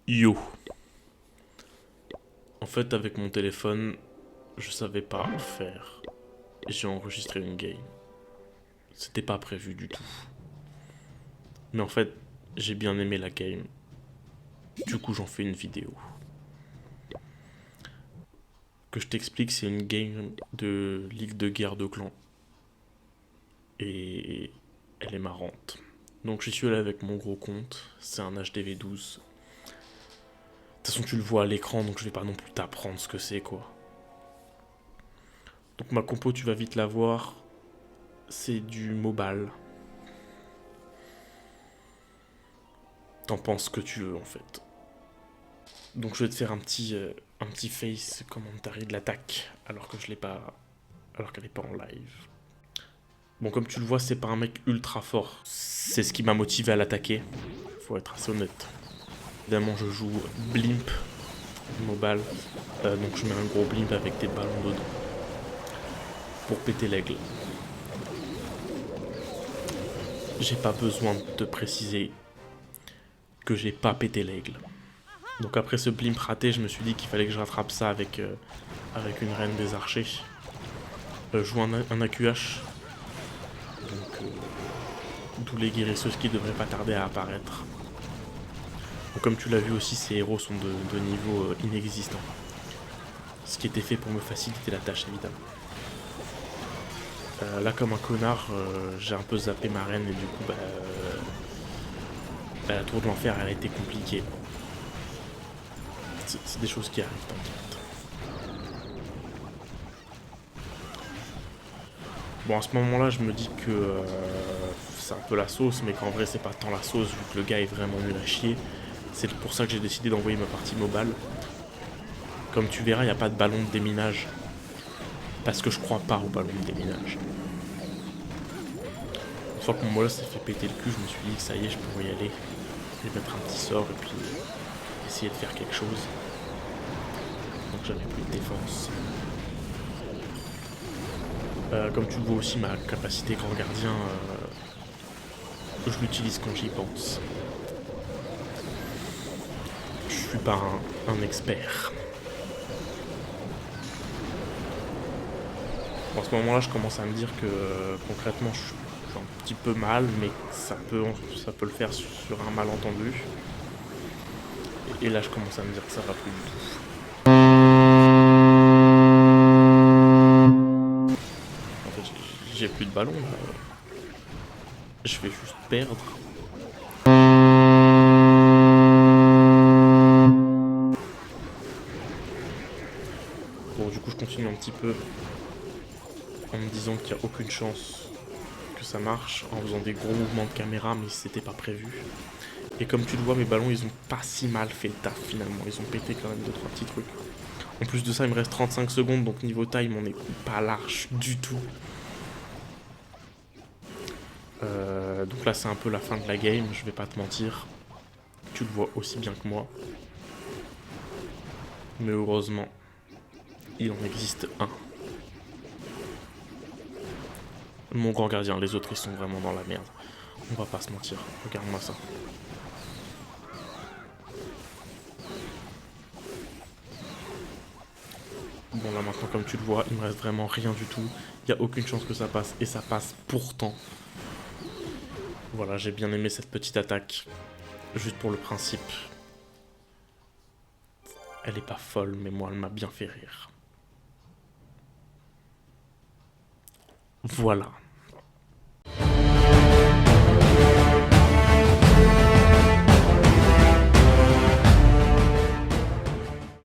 Yo. En fait, avec mon téléphone, je savais pas faire. J'ai enregistré une game. C'était pas prévu du tout. Mais en fait, j'ai bien aimé la game. Du coup, j'en fais une vidéo. Que je t'explique, c'est une game de Ligue de guerre de clans. Et elle est marrante. Donc j'y suis allé avec mon gros compte. C'est un HDV12. De toute façon, tu le vois à l'écran, donc je vais pas non plus t'apprendre ce que c'est, quoi. Donc ma compo, tu vas vite la voir. C'est du mobile. T'en penses ce que tu veux, en fait. Donc je vais te faire un petit face commentary de l'attaque, alors que je l'ai pas, alors qu'elle est pas en live. Bon, comme tu le vois, c'est pas un mec ultra fort. C'est ce qui m'a motivé à l'attaquer. Faut être assez honnête. Évidemment, je joue Blimp mobile, donc je mets un gros Blimp avec des ballons dedans pour péter l'aigle. J'ai pas besoin de te préciser que j'ai pas pété l'aigle. Donc après ce Blimp raté, je me suis dit qu'il fallait que je rattrape ça avec une reine des archers. Je joue un AQH, donc d'où les guérisseuses qui devraient pas tarder à apparaître. Donc, comme tu l'as vu aussi, ces héros sont de niveau inexistant. Ce qui était fait pour me faciliter la tâche, évidemment. Là, comme un connard, j'ai un peu zappé ma reine et du coup, la tour de l'enfer, elle a été compliquée. C'est des choses qui arrivent, t'inquiète. Bon, à ce moment-là, je me dis que c'est un peu la sauce, mais qu'en vrai, c'est pas tant la sauce, vu que le gars est vraiment nul à chier. C'est pour ça que j'ai décidé d'envoyer ma partie mobile. Comme tu verras, il n'y a pas de ballon de déminage. Parce que je crois pas au ballon de déminage. Une fois que mon molosse s'est fait péter le cul, je me suis dit que ça y est, je pourrais y aller. Et mettre un petit sort et puis essayer de faire quelque chose. Donc j'avais plus de défense. Comme tu le vois aussi, ma capacité grand gardien, je l'utilise quand j'y pense. Je suis pas un expert. Bon, à ce moment-là, je commence à me dire que concrètement, je suis un petit peu mal, mais ça peut le faire sur un malentendu. Et là, je commence à me dire que ça va plus du tout. En fait, j'ai plus de ballon là. Je vais juste perdre. Bon, du coup, je continue un petit peu en me disant qu'il n'y a aucune chance que ça marche, en faisant des gros mouvements de caméra, mais c'était pas prévu. Et comme tu le vois, mes ballons, ils ont pas si mal fait le taf finalement. Ils ont pété quand même 2-3 petits trucs. En plus de ça, il me reste 35 secondes, donc niveau time, on est pas large du tout. Donc là, c'est un peu la fin de la game, je vais pas te mentir. Tu le vois aussi bien que moi. Mais heureusement, il en existe un. Mon grand gardien, les autres, ils sont vraiment dans la merde. On va pas se mentir, regarde-moi ça. Bon là maintenant, comme tu le vois, il me reste vraiment rien du tout. Il n'y a aucune chance que ça passe, et ça passe pourtant. Voilà, j'ai bien aimé cette petite attaque. Juste pour le principe. Elle est pas folle, mais moi, elle m'a bien fait rire. Voilà.